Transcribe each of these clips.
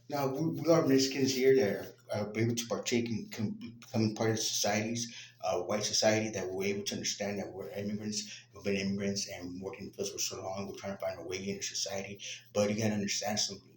Now, we are Mexicans here that are able to partake in becoming part of societies, white society, that we're able to understand that we're immigrants, we've been immigrants and working with us for so long, we're trying to find a way into society. But you gotta understand something.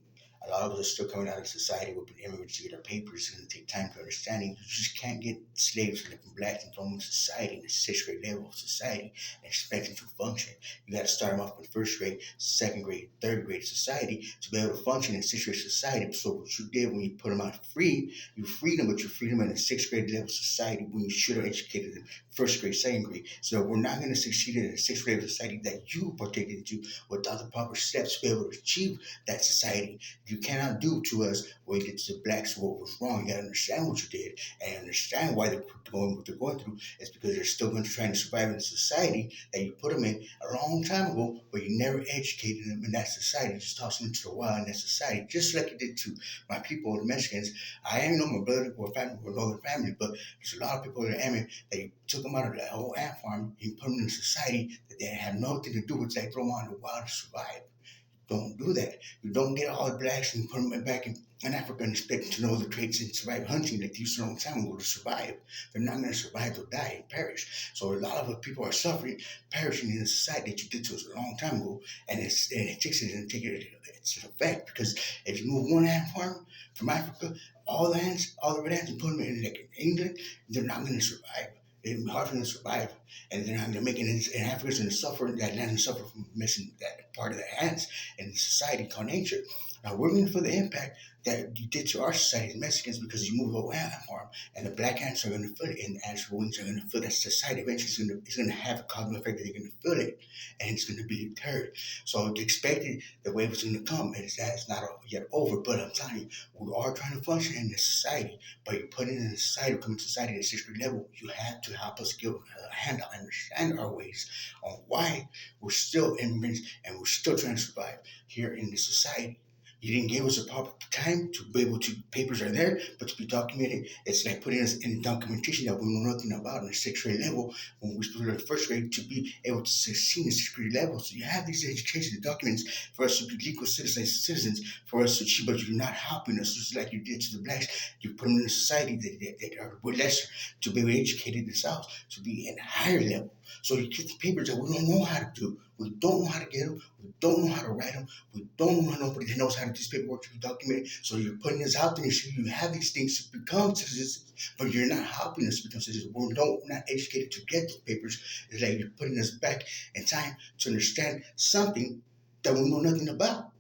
A lot of us are still coming out of society. We've been immigrants to get our papers. It's going to take time to understanding. You just can't get slaves and different blacks and throw them in society, in the sixth grade level of society, and expect them to function. You got to start them off in first grade, second grade, third grade society to be able to function in sixth grade society. So what you did when you put them out free, you freed them, but you freed them in a sixth grade level society when you should have educated them first grade, second grade. So we're not going to succeed in a sixth grade society that you partake into without the proper steps to be able to achieve that society. You cannot do to us what you did to the blacks what was wrong. You got to understand what you did and understand why they're going what they're going through. It's because they're still going to try to survive in a society that you put them in a long time ago, but you never educated them in that society. You just tossed them into the wild in that society, just like you did to my people, the Mexicans. I ain't know my brother or family or northern family, but there's a lot of people that that you took them out of that whole ant farm and you put them in a society that they had nothing to do with. They throw them out in the wild to survive. Don't do that. You don't get all the blacks and put them back in Africa and expect them to know the traits and survive hunting that they used a long time ago to survive. They're not going to survive. They'll die and perish. So a lot of the people are suffering, perishing in the society that you did to us a long time ago, and it takes it and take it its effect because if you move one ant farm from Africa, all the red ants, and put them in like England, they're not going to survive. It's hard for them to survive, and they're making it, and Africans going to suffer. That land and suffer from missing that part of the ants in society called nature. Now we're looking for the impact that you did to our society as Mexicans because you moved away ant farm, and the black ants are going to feel it, and the ants wings are going to feel that society eventually is going to have a cognitive effect that they're going to feel it, and it's going to be deterred. So the expected the wave is going to come, and it's not yet over. But I'm telling you, we are trying to function in this society, but you put it in a society, coming to society at a sixth grade level, you have to help us give a hand to understand our ways on why we're still immigrants and we're still trying to survive here in this society. You didn't give us a proper time to be able to, papers are there, but to be documented, it's like putting us in documentation that we know nothing about in the sixth grade level when we're supposed to learn first grade to be able to succeed in the sixth grade level. So you have these education documents for us to be legal citizens, for us to achieve, but you're not helping us just like you did to the blacks. You put them in a society that are lesser to be educated themselves, to be in a higher level. So you get the papers that we don't know how to do. We don't know how to get them. We don't know how to write them. We don't know nobody that knows how to do this paperwork to be documented. So you're putting this out there and sure you have these things to become citizens, but you're not helping us to become citizens. We're not educated to get those papers. It's like you're putting us back in time to understand something that we know nothing about.